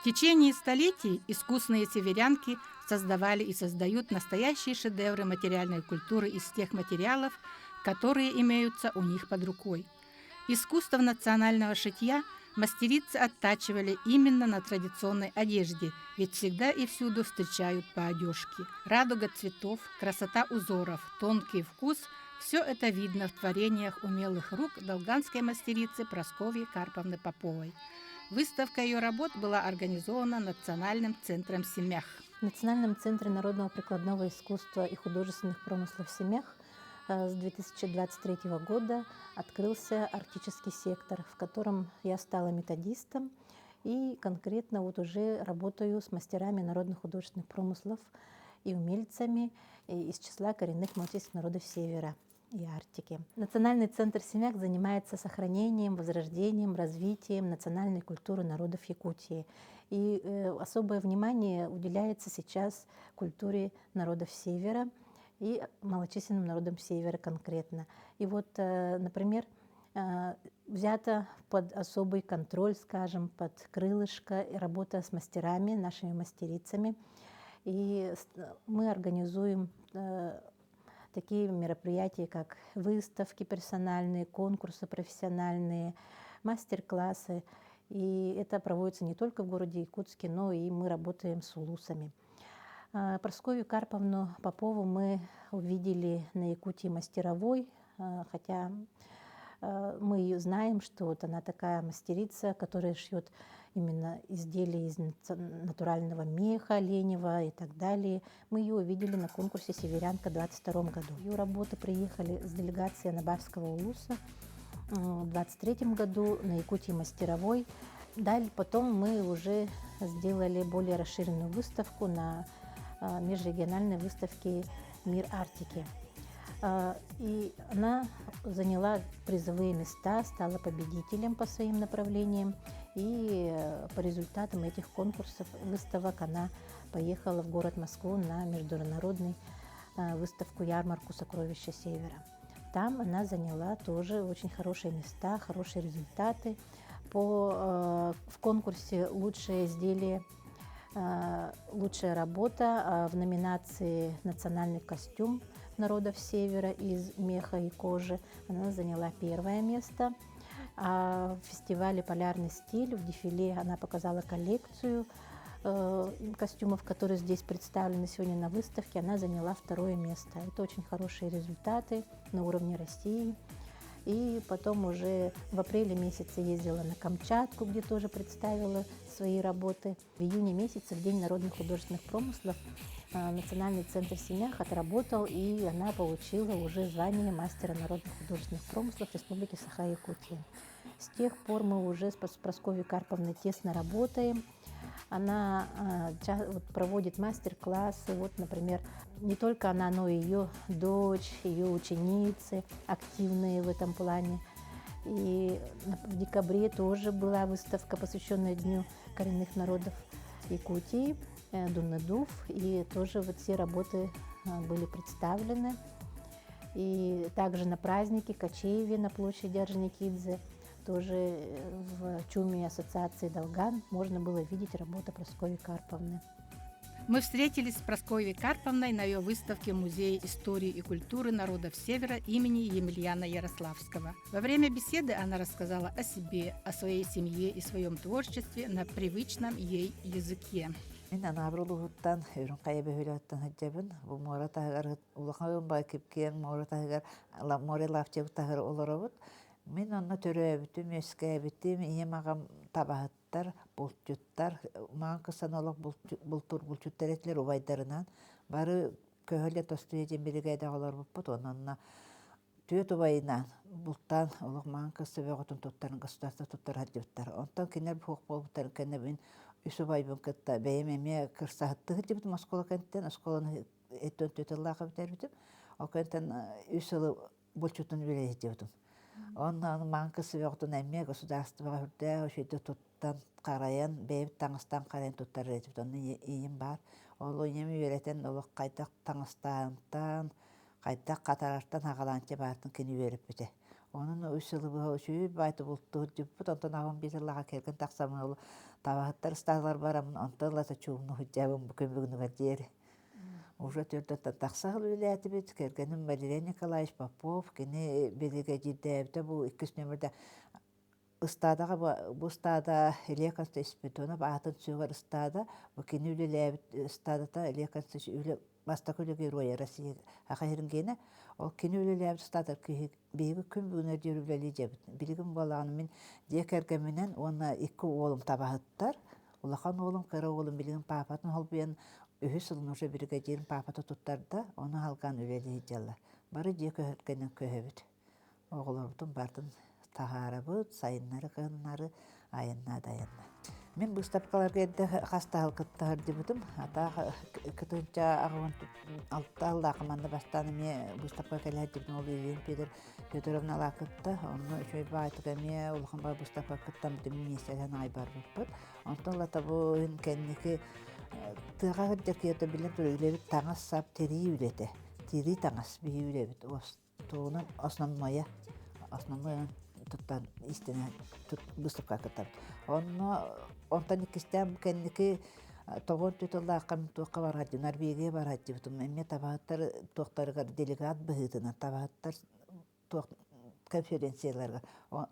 В течение столетий искусные северянки создавали и создают настоящие шедевры материальной культуры из тех материалов, которые имеются у них под рукой. Искусство национального шитья мастерицы оттачивали именно на традиционной одежде, ведь всегда и всюду встречают по одежке. Радуга цветов, красота узоров, тонкий вкус – все это видно в творениях умелых рук долганской мастерицы Прасковьи Карповны Поповой. Выставка ее работ была организована Национальным центром «Семях». В Национальном центре народного прикладного искусства и художественных промыслов «Семях» с 2023 года открылся арктический сектор, в котором я стала методистом и конкретно вот уже работаю с мастерами народных художественных промыслов и умельцами из числа коренных малочисленных народов Севера и Арктики. Национальный центр «Семяк» занимается сохранением, возрождением, развитием национальной культуры народов Якутии. И особое внимание уделяется сейчас культуре народов Севера и малочисленным народам Севера конкретно. И вот, например, взята под особый контроль, скажем, под крылышко работа с мастерами, нашими мастерицами. И мы организуем такие мероприятия, как выставки персональные, конкурсы профессиональные, мастер-классы. И это проводится не только в городе Якутске, но и мы работаем с улусами. Прасковью Карповну Попову мы увидели на Якутии мастеровой, хотя мы ее знаем, что вот она такая мастерица, которая шьет именно изделия из натурального меха оленевого и так далее. Мы ее увидели на конкурсе «Северянка» в 2022 году. Ее работы приехали с делегацией Анабарского улуса в 2023 году на Якутии мастеровой. Далее потом мы уже сделали более расширенную выставку на межрегиональной выставке «Мир Арктики». И она заняла призовые места, стала победителем по своим направлениям. И по результатам этих конкурсов, выставок она поехала в город Москву на международную выставку-ярмарку «Сокровища Севера». Там она заняла тоже очень хорошие места, хорошие результаты. В конкурсе «Лучшее изделие», «Лучшая работа» в номинации «Национальный костюм народов Севера из меха и кожи» она заняла первое место. А в фестивале «Полярный стиль» в дефиле она показала коллекцию костюмов, которые здесь представлены сегодня на выставке. Она заняла второе место. Это очень хорошие результаты на уровне России. И потом уже в апреле месяце ездила на Камчатку, где тоже представила свои работы. В июне месяце, в День народных художественных промыслов, Национальный центр «Семях» отработал, и она получила уже звание мастера народных художественных промыслов Республики Саха-Якутия. С тех пор мы уже с Прасковьей Карповной тесно работаем. Она проводит мастер-классы. Вот, например, не только она, но и ее дочь, ее ученицы активные в этом плане. И в декабре тоже была выставка, посвященная Дню коренных народов Якутии, Дунадув, и тоже вот все работы были представлены. И также на празднике Кочееве на площади Орджоникидзе, тоже в ЧУМе ассоциации «Долган» можно было видеть работу Прасковьи Карповны. Мы встретились с Прасковьей Карповной на ее выставке в Музее истории и культуры народов Севера имени Емельяна Ярославского. Во время беседы она рассказала о себе, о своей семье и своем творчестве на привычном ей языке. Мен анабрулугуттан өрүн кайбы хөлөттөн хаджабын бу мора тагар улахын бай кипкен мора тагар море лавчев тагар олоробут мен онно төрөбүтүм өскөбүтүм иемагам табахаттар булчуттар маанкысан олох бултур булчуттаретлер убайдарынан бары көһөлө тостуе жембиригайда олорбуппут ононна түйөт убайынан бултан олох маанкысы бөгөтүн туттарын государство туттар хаджыптар онтон кинер бук болбуттар кенебин Исубайбын кытта бәймеме кырсахтыгы дибит Москва кенттен осколаны эттен төтеллака битербитим. О кенттен үсөлө болчутун биле дибитим. Оннан манкысы вактын эмме государствога хүрдө ошойду туттан караян бейбит таңыстан караян туттар дибит. Онны ийим бар. Ол эми беретен олок кайта таңыстантан кайта катарартан агаланчы бартын кини берип бите. Onun üsülü şüy baytı bulttu jüppüt ondan avın bizillaga kelgen taksamın ol табахаттар сталар барамын онтоллата чуумну худжабын бүкөмбүгнүгөр диери. Уже төрдөттө таксагыл үлээти бит кергеним Валерий Николаевич Попов кини белиге жиддебде бу 2 нөмөрдө ыстадага бу стада Леканста испитона баатын сүйгөр ыстада бу кини үлелээбит стадата Леканста үле бастакөлөгө роя Россия акайрынгене ол кини үлелээбит стада биги күн бүгүнөр жүрүлөли жебит. Билигим баланы мен декерге менен оны 2 оолум табахыттар. Улахан оолум кыра оолум билигим папатын холбуян үһү сылын уже бирге жерин папата туттарда оны алган үлели жалла. Бары декергенен көһөбүт. Оголорбутун бардын тахарабыт, сайыннары кыыннары айынна дайынна. Мен бустапкалар керде хастахал кыттахар дебутум. Ата кытынча агын алталла команда бастаны ме бустапка келер дебин ол үйен Петр Петровна лакытта. Оны шөй байтыга ме улхан бар бустапка кыттам дем министрден айбар буппут. Онтон та бу кенники тыга декете билен төрөлөбүт таңас сап тери үлете. Тери таңас би үлебит. Остуунан основная туттан истине тут бустапка кыттам. Онтан икистем кенники тогон tutulda akam tuqa barajı Norvegiya barajı butum emme tabahattar toqtarıgar delegat bıhıtına tabahattar toq konferensiyalarga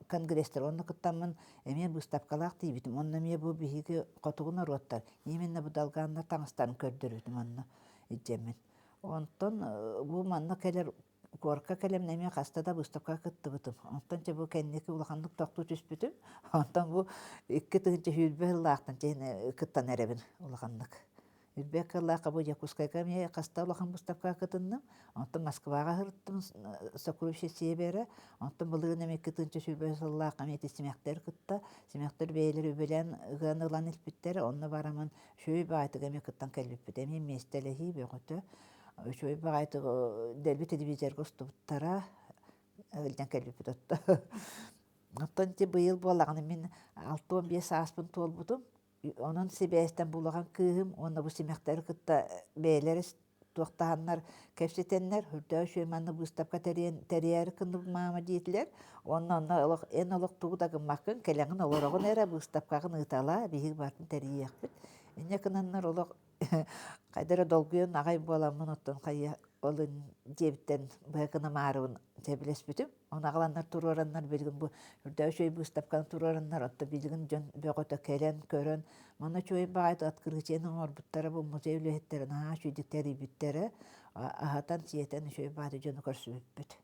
kongressler onu kıttamın emme bustapkalaq dibitim onna me bu bihigi qotuğuna rottar yeminne bu dalganlar tangstan kördürüdüm onu icemmen onton bu manna keler Korka kelemne me hastada bustapka kıttı butum. Ondan bu kendiki ulaqanlık toqtu tüspütüm. Ondan bu 2 tığınca hülbe laqtan jene kıttan erebin ulaqanlık. Hülbe kıllaqa bu Yakuskayga me hasta ulaqan bustapka kıtındım. Ondan Moskvaga hırttım Sokuruşe sebere. Ondan bulığına me 2 tığınca hülbe laqa me tesmekter kıtta. Semekter beyleri bilen gınılan ilpitler onna baraman şöy baytıga me kıttan kelbipte. Me mestelehi beqotu. Şöyle bağaydı delbet edibiyecek ustubuttara elden kelbipit ottu. Ondan bu yıl bolağını men 6-15 aspın tolbudum. Onun sebestten bulağan kığım, onda bu semekleri kıtta beyleri toqtahanlar kepsetenler, hürde şöyle manlı bu stapka teriyeri kındı mama deydiler. Ondan en olaq tuğu da gımmakın, keleğin olağın era bu stapkağın ıtala, bihig bartın teriyi yakbit. Enne kınanlar olaq Kaydara dolguyon ağay bolamın otton kayya olun jebitten bıhakına marıvın tebiles bütüm. Onu ağalanlar tururanlar bilgin bu hürde şöy bu stapkan tururanlar otta bilgin jön bögöte kelen körön. Mana şöy bağaydı atkırgıçenin orbuttara bu muzeyvlühetlerin ha şöydükleri bittere ahatan siyeten şöy bağaydı jönü körsu büt.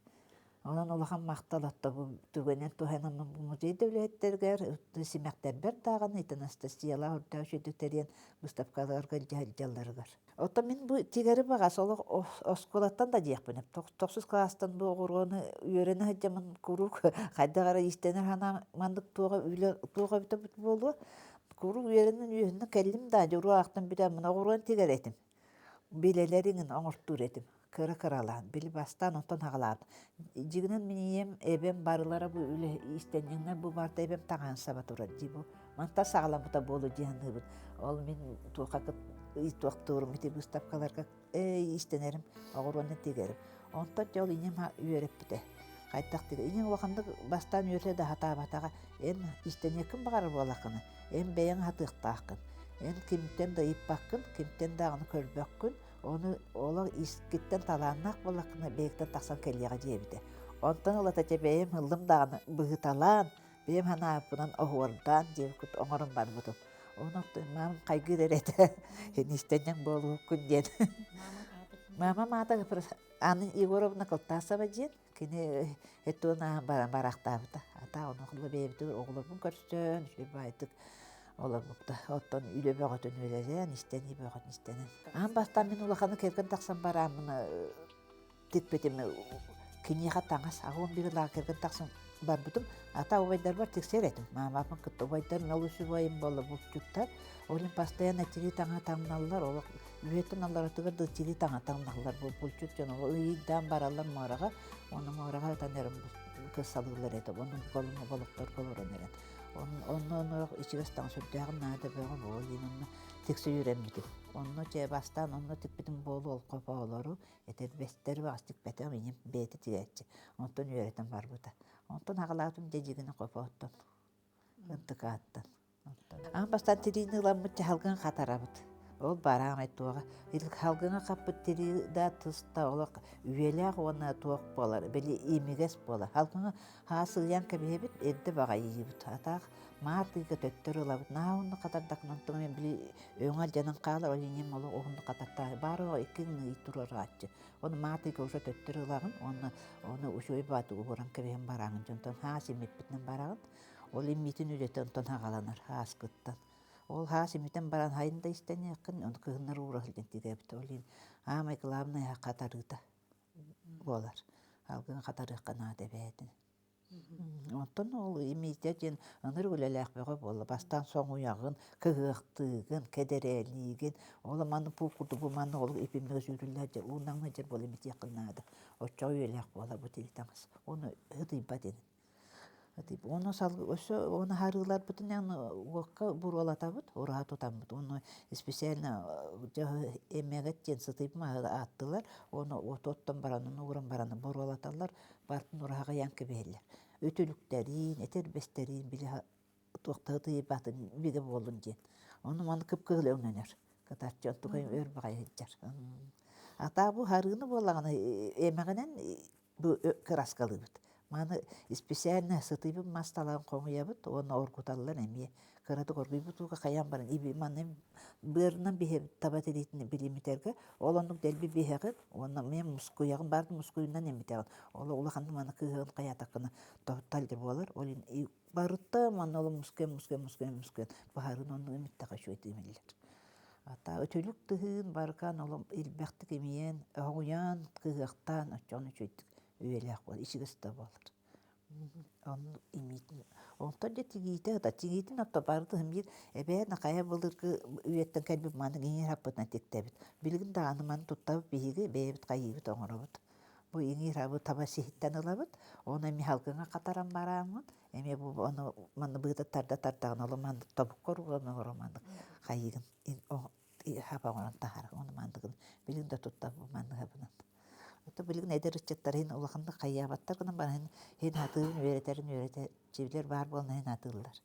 Onun olağan maqtalatta bu tügenen tuhanamın bu muzey devletlerger simekter ber dağın iten Anastasiyalar hürde şöydüklerien Mustafkalarga jallargar. Otta men bu tigeri bagas olaq oskolattan da jekpinep. 9 klastan bu oğurunu öğrene hajamın kuruk haydagara istener hana mandık tuğa bitip boldu. Kuruk öğrenin üyünü kellim da juru aqtan bir mına oğurun tiger etim. Bilelerinin oңorttur etim. Kıra bili bastan ondan hağaladı. Jiginin miniyem ebem barılara bu üle istenjenler bu barda ebem tağan sabat uradji bu. Manta sağlam buta bolu jihanı bu. Ol men tuğakıt tuğakturum iti bu stapkalarga istenerim. Oğurunu tigerim. Ondan jol inem üyerep bite. Kaytak tiger. İnen vakanda bastan üyerle de hata bataga en istenekim bağır bolakını. En beyan hatıqtaqın. En kimten de ip bakın, kimten dağını körbökkün. Onu ola iskitten talannak bolakını bekten taksan kelliyaga jebide. Ondan olata jebeyim hıldım dağını bıhıtalan. Benim hana bunan oğurdan jebkut oğurun bar budu. Onu mamam kaygı derete. Hen istenyen bolu күнден. Mamam ata anın Igorovna kıltasa bacın. Kini etuna baraqtabıda. Ata onu kılı beyimdir oğulurun körsün. Şöyle baydık. Olar bukta. Ottan üle böğütün ülelen, isteni böğütün istenen. Ağam bastan men ulaqanı kerken taqsan baramını tikpetimi kiniyaqa tağas. Ağım bir lağa kerken taqsan bar butum. Ata obaydar bar tekser etim. Mamapın kıtta obaydar nolusu bayım bolu bulçuktar. Olin pastayan etili tağa tamnallar. Olaq üyetin allara tıgır dıçili tağa tamnallar. Bu bulçuk jan ola ıyıdan barallar mağarağa. Onu mağarağa tanerim kısalırlar etim. Onun kolunu balıklar koloran eren. Onun içigestan sürdüğün nada böyle bol yinanna tekse yürenmedi. Onu cebastan onu tikbitim bol ol qopa olaru eter bester ve astik betem benim beti tigetçi. Ondan öğreten var burada. Онтон агалаатым дежигине копооттон. Ынтыкааттан. Ан бастан тирини ламмыт халгын катарабыт. Ол бараам айтуага. Ил халгына каппыт тири да тыста олак үелеак уонна туак болар. Бели имигес болар. Халгына хаасылыян кебебит эдде бага ийибит. Атаак маатыга төттөр ылабыт. Наунны катардакнан мен били өңал жанын каалар олинем олу оғунны катарта. Бары иккин турарачы. Оны маатыга уша төттөр ылагын, оны ушой баты угуран кебем бараңын жонтон хаасимиппитнен барагын. Ол иммитин үлеті онтон хағаланар, хаас кыттан. Ол хаас иммитен баран хайында истене яқын, он кыгынар уырахылден тигебіт. Олин амай главная қатарыда болар. Алгын қатары қана дебедін. Онтон ол иммитен ыныр үлеләк бөгі болы. Бастан соң уяғын, кығықтығын, кедерелігін. Ол маны пұлқұрды бұл маны ол епімігі жүрілер. Унаңы жер бол иммит яқынады. Отча үлеләк бола бұл телетаңыз. Оны ғыдый баденін. Оны оны харылар бүтін уаққа бұралатабыт, ұраға тұтамыд. Оны специально эмегет жен сытып аттылар, оны оттан баранын, ұғыран бараны бұралаталар, бартын ұраға янкі бейлер. Өтіліктерін, етербестерін, білі тұқтығы батын беге болын жен. Оны маны кіп-кығылы өңненер. Катарчы оттығын өр бағай еджер. Ата бұл харыны болағына эмегінен краскалы бұд. Маны специально сытыбым масталан коңуябыт, оны оргуталлар эмие. Кырады оргуйбутуга каян барын. Иби маны бырынан бихе табат элитini билимитерге, олонук делби бихегит, оны мен мускуягын барды мускуйунан эмитегин. Ола улаханды маны кыгын каятакына тоқталды болар. Олин барытта маны олы мускен. Бахарын оны эмиттаға шуйты эмелер. Ата өтөлүк тыгын баркан олым илбяктык эмиен, оғуян кыгықтан очону шуйты. Үйелек бол, ишігісті болыр. Оны имейтін. Онтан же тигейтін отта барды хымбир, әбәйін қая болырғы үйеттен кәлбіп маны еңер аппытына тектебіт. Білгін дағаны маны тұттабып бейгі бәйбіт қайыбыт оңырабыт. Бұл еңер апы таба сехіттен ылабыт, оны әме халқыңа қатаран барамын, әме бұл оны маны бұйда тардағын олы маны табық қорғын оңыры қайығын. Хапа оңыран тағарғы, оны мандығын білгін да тұттабып маны хабынан. Білігін әдер үтчеттарын ұлақынды қайябаттар күнін бар, хен атығын өретерін жевілер бар болын хен атығылар.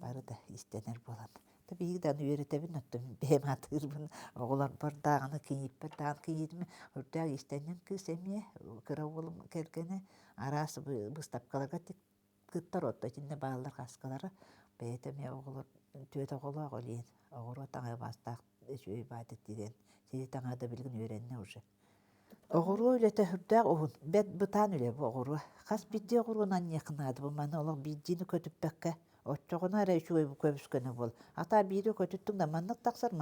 Бары да істенер болады. Бейгіден өретебін өттім, бәйім атығырбын, оғылар бар дағыны кенейіп бір дағын кенейдім, үрдәг істенен кыз әме, кыра олым кәргені, арасы бұстапқаларға күттар отты, жинне бағылар қасқалары, бәйтеме оғылар, төет оғылы оғылейін, оғыру таңай бастақ, өй байды деген, сені таңада білгін өренне уже. Оғыру өлеті хүрдәк оғын, бәд бұтан өле бұл оғыру. Қас бидде оғыруынан неқынады бұл, маны олық биддені көтіп бәкке. Отчоғына әрі үші өйбі көбіскені бұл. Ата биді көтіттің да маннық тақсар.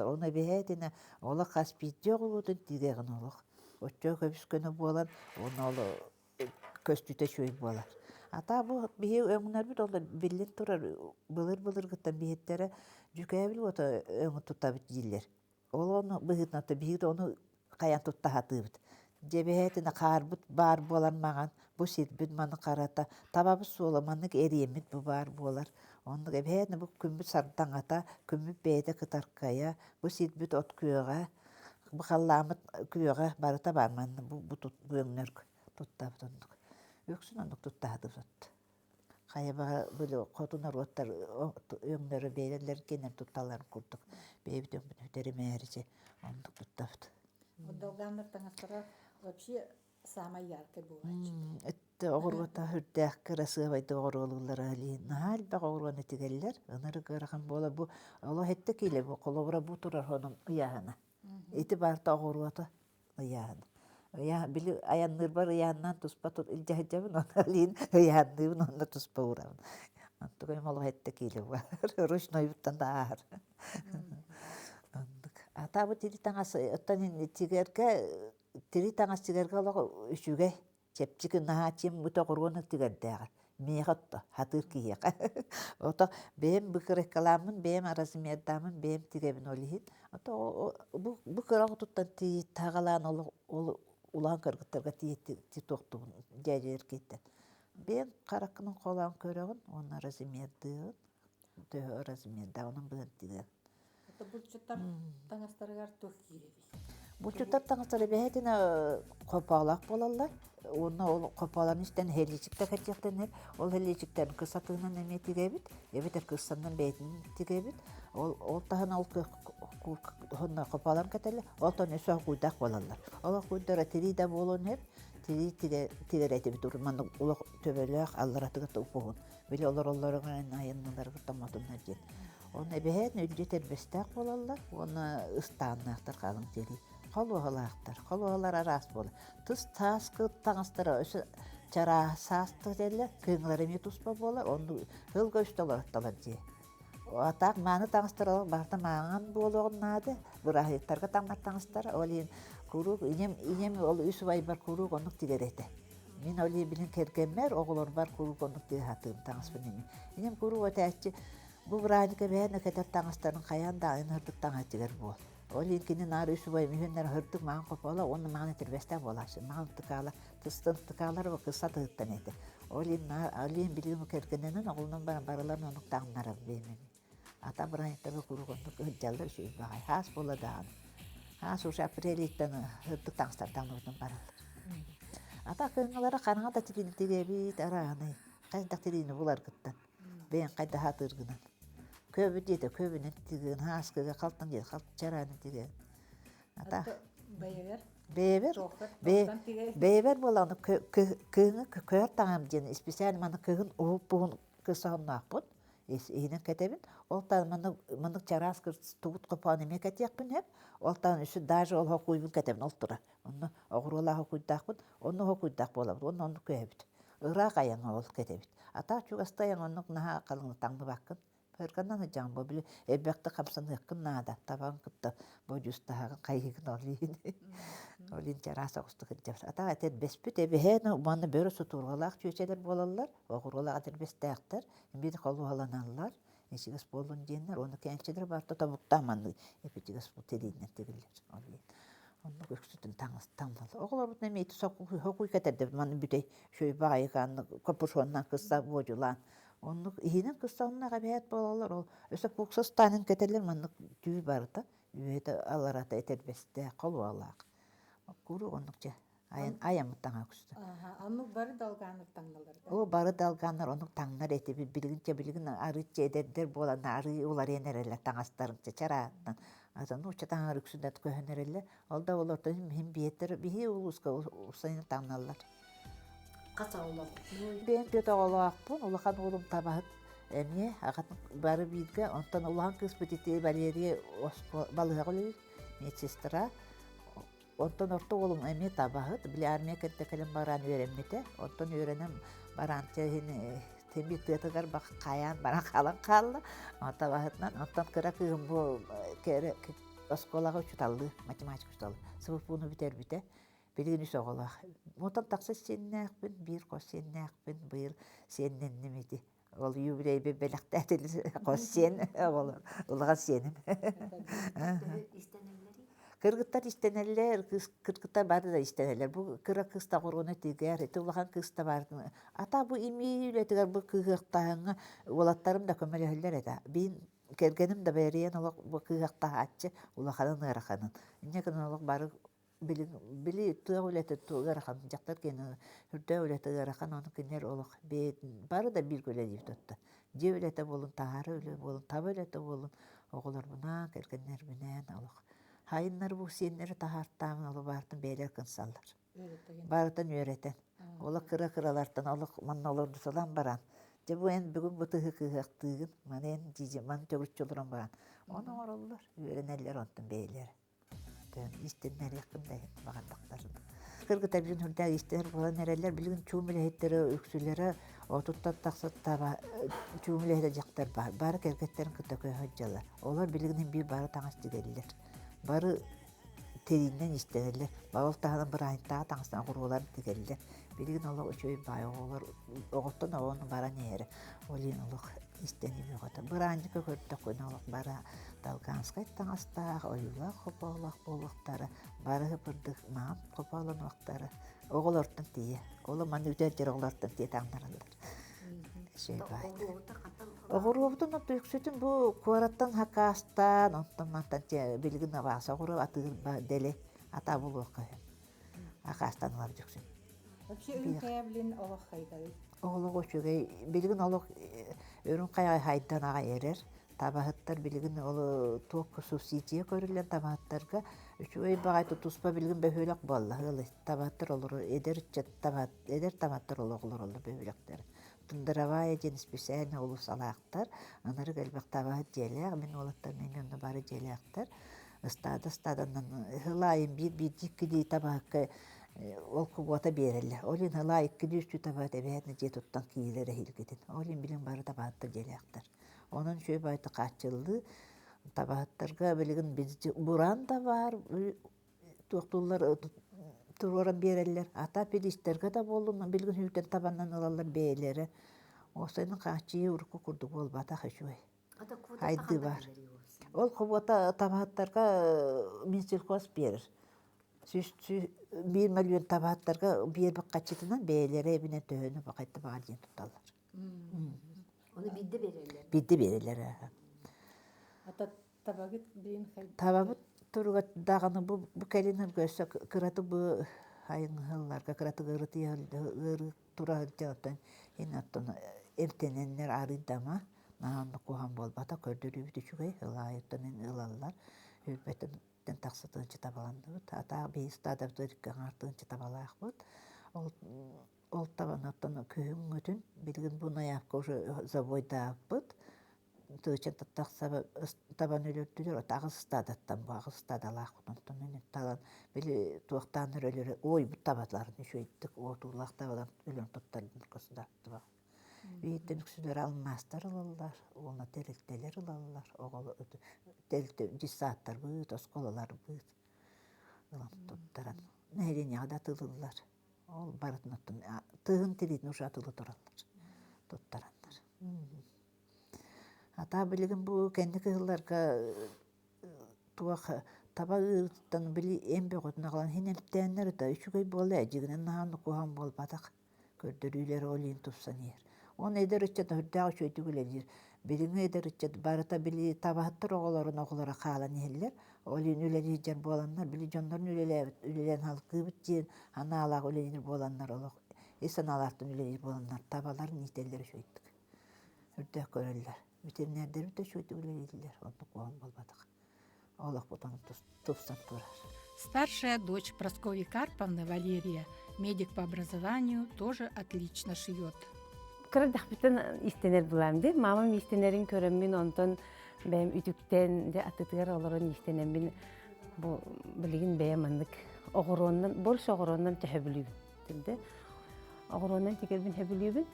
Оны бәйдені олық қас бидде оғырудың дегеғін олық. Отчоғы көбіскені болан, оны олы көстүте шөй болар. Ата бұл бейі өңінер біт, олар білін тұрар, бұлыр ғыттан бейеттері жүкәбіл оты өңі тұттабыт дейлер. Ол оны бұғытын аты бейді оны қаян тұтта хатыбыт. Жебеетіне қарбыт бар болар маған, бұ сетбіт маны қарата, табабы суылы манық әриемет бұ бар болар. Онық әбеетіне бұ күмбіт сардан ата, күмбіт бәйді қытарқая, бұ сетбіт от күйеға, бұ қалламыт күйеға барыта бар манны, бұ өңнер тұттабыт ондық. Өксін ондық тұтта хатып сотты. Қая баға бұлы қотынар оттар өңнері бәйлерлер кенен тұтталарын құрдық. Бәйбіт өңбіт өтері мәәрісе ондық тұттабыт. Вот долгандар таңастара вообще самая яркая бывает. Это оғырғыта хүрдәк кірасы байды оғырғылылар әлі. Нағал бақ оғырғаны тігелілер. Онары қырған бола бұл. Олы хетті кейлі бұл. Қолыбыра бұл тұрар оның ұяғына. Еті барта оғырғыта ұяғына. Білі аянныр бар ұяғынан тұспа тұт. Илжағыжабын оны әлін ұяғынын оны тұспа ұравын. Антығым олы хетті кейлі бар. Рушной бұттан да ағыр. Атабы тири таңасы, оттан тири таңас тигерге олығы үшіге чепчікі наға чем ұта құрғаны тигердеғі. Меғатты, хатыр кейеға. Ота бәйім бүкір экаламын, бәйім аразымердамын, бәйім тигебін олығын. Ота бүкір ағы тұттан тиет тағалан олы улан кыргыттарға тиет тоқтуын жәжер кейттен. Бәйім қарақының қолан көрігін, оны аразымердігін, аразымердағының бұғын тигер. Это будет что-то таңастарығар тұқ кереби. Бу чутар таңыстары бәһетіне қопалақ болалар. Оны ол қопаларын істен хеличікті қачықтаныр. Ол хеличіктерін қысатығынан әме тегебіт, ебетер қысаннан бәйтін тегебіт. Ол тағына ол қопаларын кәтелі, ол тәне сөй құйдақ болалар. Ол құйдары тері де болуын әп, тері тегер әйті біт ұрманды ұлы төбеліғ алларатығыты ұпығын. Білі олар-оларығын айыннылары күттаматынар ден. Оны бәхетін үлдетер бәстәқ болалар, оны ұстаннақтар қалың тері. Қолуғалар арас болды. Тұс тас қыт таңыстыра өсі жара састы дәлі, күйіңлері ме тұспа болар, оны ғылға үсталар атталар де. Атақ маңы таңыстыралар, барда маңын болуғын нады, бұрағыттарға таңдар таңыстыра, ол ең күрік, инем ол үсі бай бар күрік онық тегер еті. Мен ол ең білін кергенмер, оғылар бар күрік онық тегер хатығын таңыспын емен. Инем күрік өте әтчі, бұл бұрағынығы бәйіні кәтер таңыстарын қаян дағын ұрдық таңа тегер бол. Ол енкені нары үсі бай мүйінлер ұрдық маңын қопала, оны маңын тірбесті болашы. Маңын тұқала, тұстын тұқалар бұл қыса тұғыттан еді. Ол ең білігімі кергенінен оғылынан барыларын онық тағынлары беймені. Ата бұрайынтығы күрігіндік үджалды үші бағай. Хас бола дағын. Хас ұшы апрелиттен ұрдық таңыстардан ұrdың барылыр. Ата қыңылары қарыңа да тігіні тегебейт арағыны. Қайындақ тегіні бұлар күттен. Бейін қайда хат ұрғынан. Көбі деді, көбінен тегін, хаскыға қалтын деді, қалтын чараны тегін. Ата бейбер боланы күйіні көр тағам дені, специально маны күйін ұғып бұғын кысағын ақпын. Eynen ketebin, oltan manık çaraskır tubut kopağını me ketiyakpın hep, oltan üstü dajı ol hokuyun ketebin oltura. Onu oğurula hokuyddakpın, onu hokuydak bolabın, onu köyebit. Irak ayağına ol ketebit. Ata çugastayan onuk naha kalını tanlı bakın. Perkandan hıcan bu bile ebekte kapsanı yakın nada, taban kıtta bocus daha kayıgın olayın. Olin çarasa ustu kıcabız. Ata etet bespüt ebehene bana böyle suturgalak çöçeler bolallar, oğurula adır bestayaktar. Bir kolu halanarlar, eşiğiz bolun diyenler, onu kençedir barda tabuktamanlı, epeciğiz bu teliğinler tegilir. Onu göksütün tanımalı. Oğlar bu nemeyti sokuy keterdi, bana bütey şöyle bağıyıqanlı, kapuşondan kısa boculan. Onu ihinin kısa onunla kabiyat bolallar, o ösek buksuz tanın keterler, bana düğü barda, düğüde alarata eterbeste kolu alaq. Kuru onlukça. Ayamıttan aküstü. Onu barı dalganır tanılar. O barı dalganlar onun tanlar eti bilgin arıçça ederler bolan arı olar enererler tanastarınca çarağından. Azan uçta tanır üksündet köhönererler. Olda olar da hem biyetter bihi uluska usayını tanlarlar. Kasa olur. Ben bir de olaq bun ulaqan oğlum tabahıt. Emye ağatın barı bilge ondan ulağın kısmı eti baleriye balığa oluyor. Medsestra. Ondan orta oğlum emi tabahıt, bile armaya kette kalem baran öğrenmede. Ondan öğrenem baran tehini tembih tığıtıgar bak kayan bana kalan kallı. Tabahıtdan ondan kıra kığım bu kere oskolağa uçutallı, matematik uçutallı. Sıvıp bunu biter. Bilgin üs oğulağı. Ondan taksa seninle akbın, bir kos seninle akbın, bir seninle nemedi. Ol yubiley bebelekte edilir, kos sen olur. Ulağa senim. Kırgıtlar isteneler, kırgıtlar barı da isteneler. Bu kıra kısta koruna tiger, eti ulağan kısta barı. Ata bu imi ületiger bu kığıqtağına, olatlarım da kömelehüller eda. Ben kergenim de beriyen bu kığıqtağı açı, ulağanın ırakanın. İnnekin olaq barı bili tuğa ületi tuğa ırakanın. Jaktar keni hürde ületi ırakan, onu kinler olaq. Barı da bir göle deyip tuttu. Je ületi bolun, taharı ületi bolun, tab ületi bolun. Oğular buna, kergenler binen olaq. Hayınlar bu senleri taharttamın olu barıtın beyler kınsallar. Barıtın öğreten. Ola kıralardan olu manın olurdu salan baran. Je bu en bugün bu tığı kığıqtığın, man en cici, man tögürtçülürün baran. Onu orullar, öğreneller ontun beyleri. İstenler yakında bağırdıklarını. Kırgıta bizim hürda ister falan nereler bilgin çuğmülehitleri, öksülleri, otuttan taksat taba çuğmülehitecekler var. Barı kerketlerin kıta köy hoccalar. Olar bilginin bir barı tanış giderler. Barı terinden isterler. Bağıl tağının bir ayın tağı tanıştan kurularını tigerler. Bilgin ola uçuyu bayi oğlar. Oğuttan oğunun bara neyeri. Olin oluk istenim yoğuta. Bir ayın kökörtte koyun oluk bara dalganskay tanıştağ, oyulak kopağılak bolukları. Barı hıpırdık mağam kopağılan oqtары. Oğul ortan diye. Oğlu manı üdercer oğul ortan diye tanırlar. Şey bayi. Oğurluğudun o tüksütün bu kuarattan hakastan, ondan mantan bilgin avasa oğuru atığın deli. ата булуокка акастанлар жүксүн. Вообще ürün kayabilin oğuk haydalı. Оғлық өчүгей билигин олық өрүн кая хайдан ага эрер. Табахаттар билигин ол ток субсидия көрүлгөн табахаттарга үчүгей багай тутуспа билигин бөхөлөк болла. Табахаттар олор эдер табахаттар ологлор олду бөхөлөктөр. Тындыравая ден специально улус алаактар, анары гэлбек табахат желек, мен олаттар менен бары желектер. Стаданан хылайын бир дикки табахакка ол кубота береле. Олин хылайык кидүчү табахат эбетне же туттан киилере хилгидин. Олин билин бары табахаттар желектер. Onun şöyle bayta kaçıldı. Tabahatlarga bilgin buran da var. Doktorlar tururan bererler. Ata pilislerge da bolun bilgin hüyten tabandan alallar beyleri. O senin kaçıyı urku kurdu bol bata haşuy. Haydi var. Ol kubota tabahatlarga minsilkos berir. 1 milyon tabahatlarga bir bak kaçıtından beylere evine töhünü bakaydı bağırgen tutarlar. Onu bidde verirler. Biddi verirler. Ata tabagıt birin haydalı. Tababı turuga dağını bu kelinin göğse kıratı bu hayın hıllarga kıratı kıratı yağırı tura hılcağıdan yine attın ertenenler arıdama nahanlı kuhan bol bata kördürü bir düşüge hılayıttan hılallar hürbetten taksıtınca tabalandı. Ata bir istada dörükken artınca tabalayaq bud. Ol tabanattan köyün ötün bilgin buna yakkoşu zavoyda bud. Tığıçın tattaqsa taban ölürtülür, o tağız stadattan bu ağız stadalaq kutuntan talan bili tuğaktanır ölürü, oy bu tabatlarını şu ettik, o tuğlaq tabadan ölün tuttarın kısıda. Büyütten üksüler almazlar alallar, ona terikteler alallar, oğulu terikte cissaatlar büyüt, oskolalar büyüt. Tuttaran, nehrin yağda tılırlar. Ol baratın, tığın tilit nuşatılı durarlar, tuttaranlar. Ata bilgin bu kendi kızlarga tuğak tabağıtan bili embe qotuna qalan hinemtenler da üçügey bolla ejiginen nahanlı kuhan bol batak kördürüler olin tupsan yer. On eder içe de hüddağı şöydügüler. Bilin eder içe de barata bili tabahattır oğulara qalan yerler. Olin üleler bolanlar bili jonların ülelen halkı bitjen hana alaq üleler bolanlar olaq. Esan alartın üleler bolanlar tabaların niteleri şöydük. Hüddağı körürler. Veterinerler de şöyle ülelediler. Onu kuhan bolbadık. Allah butanı tufsan kurar. Старшая дочь Прасковьи Карповны, Валерия, медик по образованию, тоже отлично шьет. Kırdak bütün istener bulamdı. Mamam istenerin körümün ondan benim ütükten de atıtıgar olurun istenemin bu bilgin beyamandık. Oğurondan, bol oğurondan tehebülüyüm. Oğurondan teker bin hebülüyüm.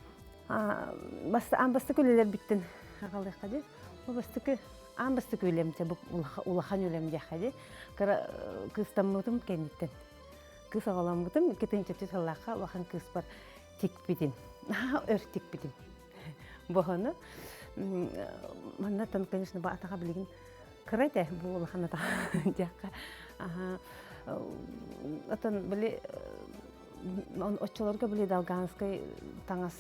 Bastı köleler bitten. Haqallıqadı. Bu bastı kölemce bu ulahan ölemce hadi. Kıstamıdım kenditten. Kız ağlamıdım. Ketince tütalaqa ulahan kız var tik bitin. Örtik bitin. Boğunu. Manatan конечно ba ataqa bilgin. Kıraydı bu ulahan ata. Atan böyle Oççolarga bile dalganskay taňas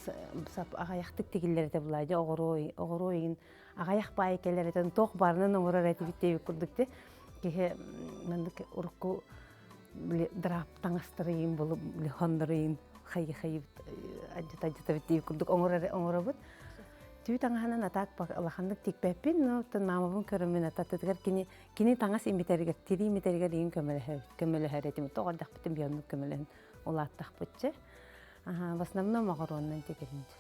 sap agayaktyk tegillerde bulaydy oğoroyun agayak baykelerden toq barının oğrar etibittebi kurdukte kehe mendik urku bile drap taňastyryn bolup bile hondyryn hayy ajta bittebi kurduk oğorabut tüy taňahanan atak alahandyk tikpepin no tan mamabın körümen atatdygar kini taňas imiterger tiri imiterger ýen kömele heretim toğardak bitim ýanyp kömelen Улаттах бутче. В основном огороннан тегеринче.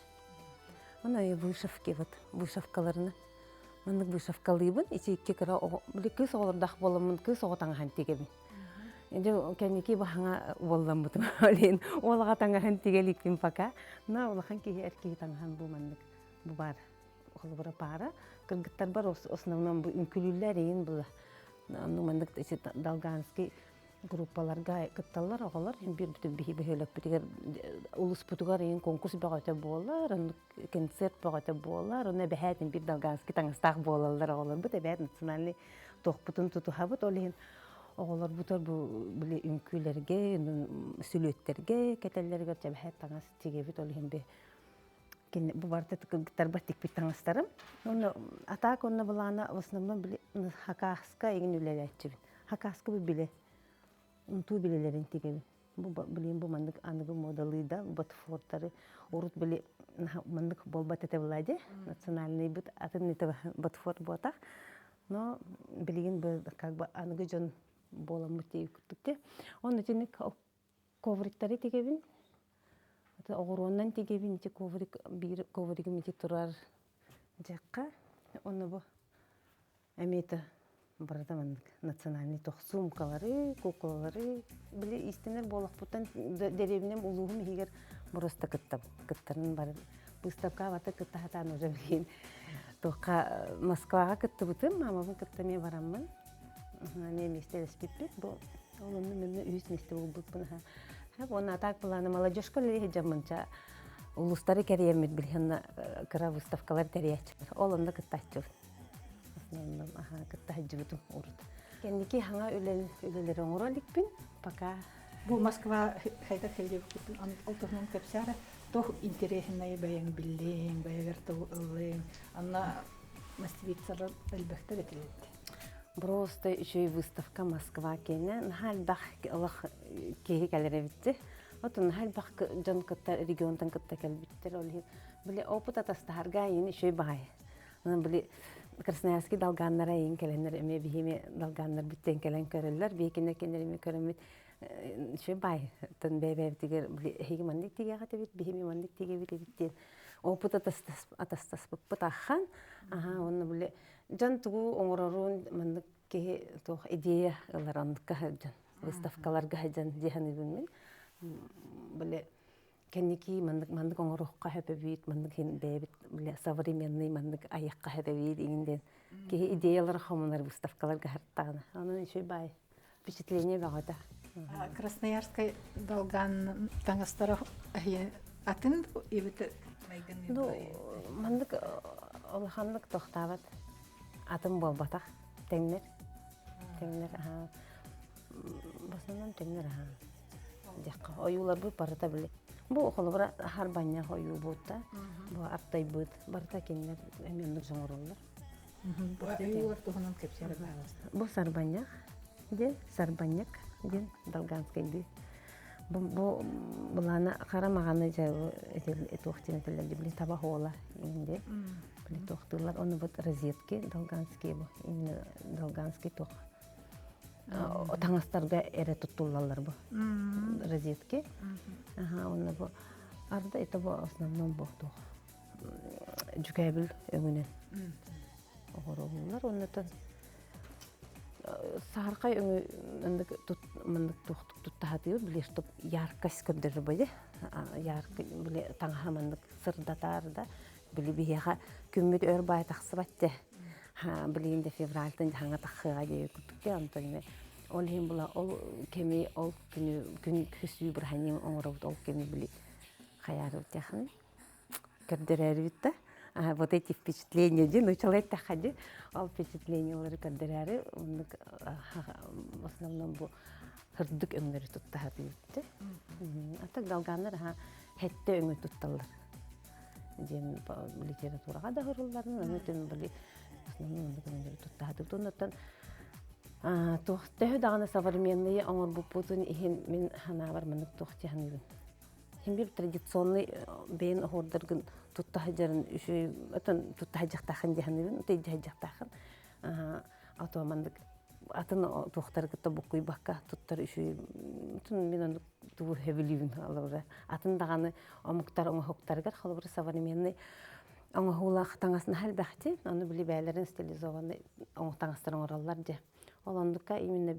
Она и вышивки вот, вышивкаларны. Мындык вышивкалыйбын, ичекке кыра били кыз олордах боломун, кыз оготаңахан тегебин. Энди кенеки бахаңа боллам бутум олен. Олага таңахан тегеликпин пока. На улахан ки эркеги таңахан бу мындык. Бу бар. Холбора пара. Кыргыттар бар основном бу үнкүлүлөр эйин бу. Ну мындык Долганский группаларга кытталлар оголар бир бүтүн бихи-бихилек битигер улус бутугар ин конкурс багата болар, концерт багата болар, оны бәһәтин бир Долганский таңыстак болалар оголар. Бу табият национальный тохпутун тутухабыт олин оголар бутар бу биле үнкүләргә, сүлөттерге, кетелләргә бәһәт таңас тигебит олин бе. Кен бу барда кыттар баттык бит таңастарым. Оны атак онна булана в основном биле хакаска ин үлеләчү. Хакаска бу биле унтуу билелерин тигебин. Билин бу мандык аныгы модалыйда ботфордары урут били мандык болбат эте булади. Национальный бит атын эте ботфорд ботах. Но билигин бу как бы аныгы жон боламыт дейт күттүкте. Он үтүнүк ковриктары тигебин. Ата огороннан тигебин ти коврик бир ковригим ти турар жакка. Оны бу эмете бардамандык национальный тох сумкалары, куклалары били истенер болакпутан деребинем улугум хигер просто кыттарын бар. Выставка вата кыттахатан уже билген. Тока Москвага кыттыбытым, мамабын кыттаме бараммын. Мен местелес битпит, бу олонну мен үйс месте болбутпун. Оны атак буланы молодежка леге жамынча улустары керемет билген кыра выставкалар теречтер. Олонда кыттачу. Кыттахажыбытым урут. Кендики хаңа үлелер оңороликпин, пока Бу Москва хайда хелдеп күтүн алтыгын кепсара тох интересный баян биллен, баягырты улын. Анна мастевицалар элбәхтә бетелет. просто еще и выставка Москва кене. Нахальбах алах кеге калеревитте. Вот нахальбах жан кытта регионтан кытта калбиттер олхи. Биле опыт атастарга ин еще и бай. Биле Красноярский далганнара ин келенер эме бихиме далганнар биттен келен көрөллөр. Бекине кенереме көрөмүт. Еще бай. Тан бебе тигер биле хеге мандик тигега тебит бихиме мандик тиге биттен. Опыт атастас пытахан. Ага, он биле жан тугу оңорорун мандык ке тох идея ларандыкка жан выставкаларга жан диханыбын биле кенники мандык оңорокка хепебит мандык бебит биле современный мандык аякка хепебит инден ке идеялар хамынар выставкаларга хаттагына анын еще бай впечатление багата. Красноярская долган таңастара атын ибит майган. Ну мандык олханлык тохтабат атым болбатах теңнер аха басынан теңнер аха жакка оюлар бу барата биле бу холбара харбanya ою бутта бу аптай бут барата кеннер эмендик жоңороллар Бу оюлар тугунан кепсер багас. бу сарбаньяк ден долганский ди бу булана карамаганы жабы этохтен телди биле табахола инде биле тохтулар оны вот розетки долганский бу именно долганский тох таңастарга эре туттуллар бу розетки аха оны бу арда это бу основном бу тох жүкәбил өңүнен огороллар оннотон саркай өңүндө туттахаты биле что яркость көндөрү байды яркы биле таңхамандык сырдатарда биле бияга күммүт өр бай таксыбатте биле инде февральтын хаңа такыга жекүттүкте антоне ол хим була ол кеми ол күн күсү бир хани оңоробут ол кеми биле хаярып жахын көрдөрөрүбүттө. Вот эти впечатления, ну человек так ходит, а впечатления у рекордерары, в основном был хардук эмнери тут тахатыйты. А так далганнар хетте өңө тутталар. Ден литературага да хырылларын, анытын били основном эмнери туттахаты. Тоннотан тохты дагана современные оңор бупутун ихин мен ханабар мынык тохти ханыбын. Химбир традиционный бен хордыргын туттахажарын үшөй отон туттахажактахын диханыбын тейжахактахын атомандык атын тухтар кытта букуй бакка туттар үшөй тун мен аны туу хевелибин алара атын даганы омуктар оңохоктаргар халбыр современный оңохулах таңасын халбахти аны били бәйләрен стилизованный оңохтаңастар оңораллар же олондукка именно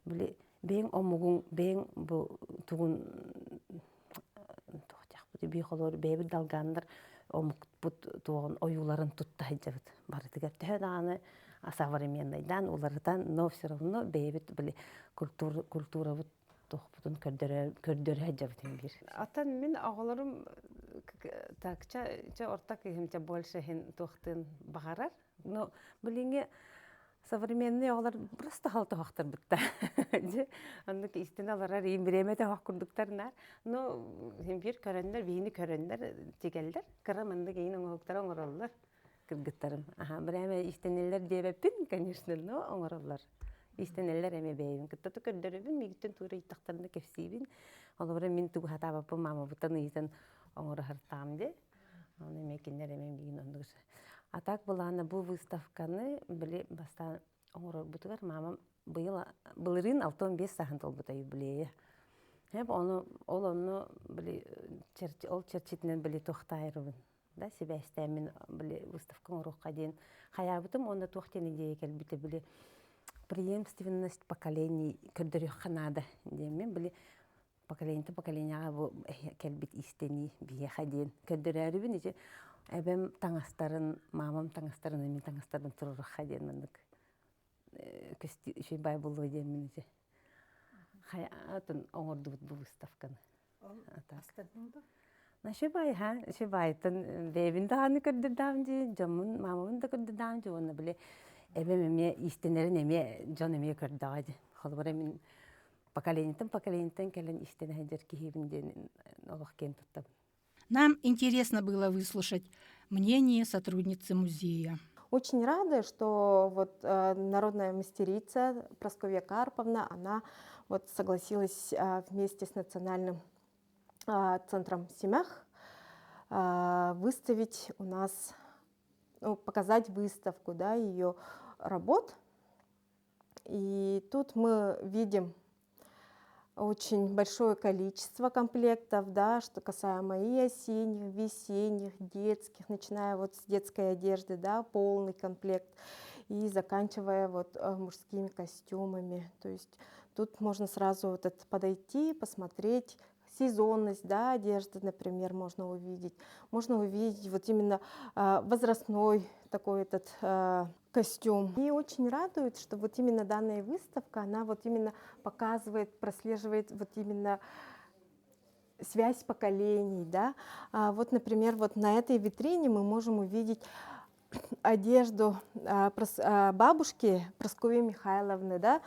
били бең омугун бең бу тугун би холор бебир далгандар омукпут туган оюларын туттахажабыт бардыгар төһөданы современныйдан улардан но все равно бебит биле культура бут тохпутун көрдөрөжабыт бир атан мен агаларым такча ортак хемче больше хен тохтын багарар но билинге современный олар просто халта хактар битта. Андык истиналар имбремете хаккурдуктарнар. Но хембир көрөндөр, бийини көрөндөр тигелдер. Караманды кейин оңоктар оңороллар. Кыргыттарым. Аха, биреме истенелер дебеппин, конечно, но оңороллар. истенеллер эме бэйбин. Кыттаты көрдөрөбүн, мигиттен тура иттактарында кепсибин. Олора мен тугу хатабаппы мама бутан ыйтан оңора хартаам де. Оны мекендер эме мигин ондугус. Атак буланы бу выставканы биле бастан оңора бутугар мамам былырын 6-5 сахын толбута юбилея. Hep onu bile ol çerçitinen bile tohtayırım. Da sebestemin bile выставкаң руққа дейін хаябытым онда тоқтен идея келбите бile преемственность поколений көрдөрүк ханада деймен бile поколенияга бу келбит истени бие хаден көрдөрөрүбүн ичи эбем таңастарын мамам таңастарын мен таңастарын турук хаден мындык көстү иши бай болду деймен ичи хаятын оңордубут бу выставканы. Шибай, шибайтын бебин дағаны көрдірдам де, жамын мамамын да көрдірдам де, оны біле әбем әме истенерін әме жон әме көрдіға де. Холбар әмін поколениятын кәлін истенер жер кейбінден олық кен тұттым. Нам интересно было выслушать мнение сотрудницы музея. Очень рада, что вот народная мастерица Прасковья Карповна, она вот согласилась вместе с Национальным центром Семях выставить у нас, показать выставку, да, ее работ. И тут мы видим очень большое количество комплектов, да, что касаемо и осенних, весенних, детских, начиная вот с детской одежды, да, полный комплект, и заканчивая вот мужскими костюмами. То есть тут можно сразу вот подойти, посмотреть сезонность, да, одежды, например, можно увидеть. Можно увидеть вот именно возрастной такой этот костюм. И очень радует, что вот именно данная выставка, она вот именно показывает, прослеживает вот именно связь поколений, да. Вот, например, вот на этой витрине мы можем увидеть одежду бабушки Прасковьи Михайловны, да.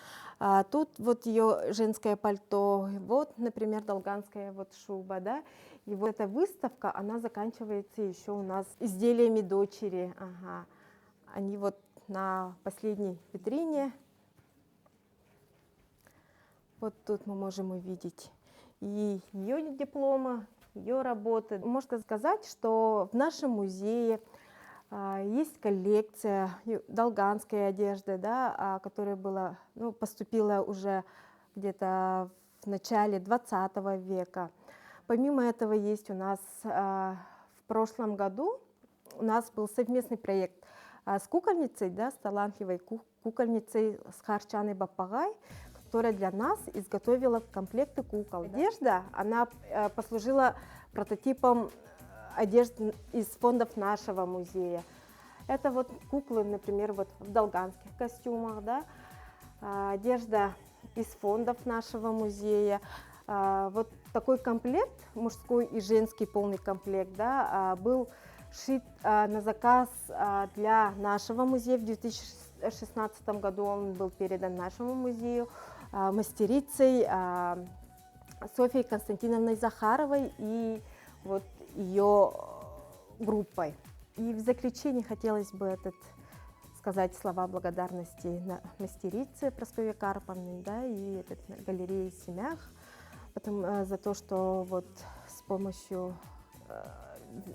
Тут вот ее женское пальто, вот, например, долганская вот шуба, да. И вот эта выставка, она заканчивается еще у нас изделиями дочери. Ага. Они вот на последней витрине. Вот тут мы можем увидеть и ее дипломы, ее работы. Можно сказать, что в нашем музее есть коллекция долганской одежды, да, которая была, поступила уже где-то в начале 20 века. Помимо этого есть у нас в прошлом году у нас был совместный проект с кукольницей, да, с талантливой кукольницей с Харчаной Бапагай, которая для нас изготовила комплекты кукол. Одежда, она послужила прототипом одежды из фондов нашего музея. Это вот куклы, например, вот в долганских костюмах, да, одежда из фондов нашего музея. Вот такой комплект, мужской и женский полный комплект, да, был шит на заказ для нашего музея. В 2016 году он был передан нашему музею мастерицей Софьей Константиновной Захаровой и вот ее группой. И в заключение хотелось бы сказать слова благодарности мастерице Прасковье Карповне, да, и галерее Семях, за то, что вот с помощью,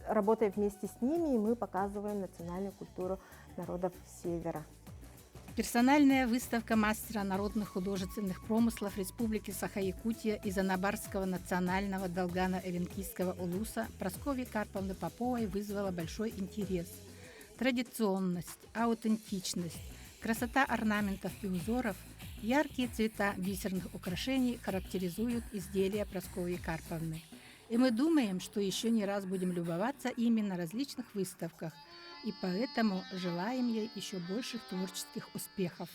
работая вместе с ними, мы показываем национальную культуру народов Севера. Персональная выставка мастера народных художественных промыслов Республики Саха-Якутия из Анабарского национального долгано-эвенкийского улуса Прасковьи Карповны Поповой вызвала большой интерес. Традиционность, аутентичность, красота орнаментов и узоров, яркие цвета бисерных украшений характеризуют изделия Прасковьи Карповны. И мы думаем, что еще не раз будем любоваться ими на различных выставках, и поэтому желаем ей еще больших творческих успехов.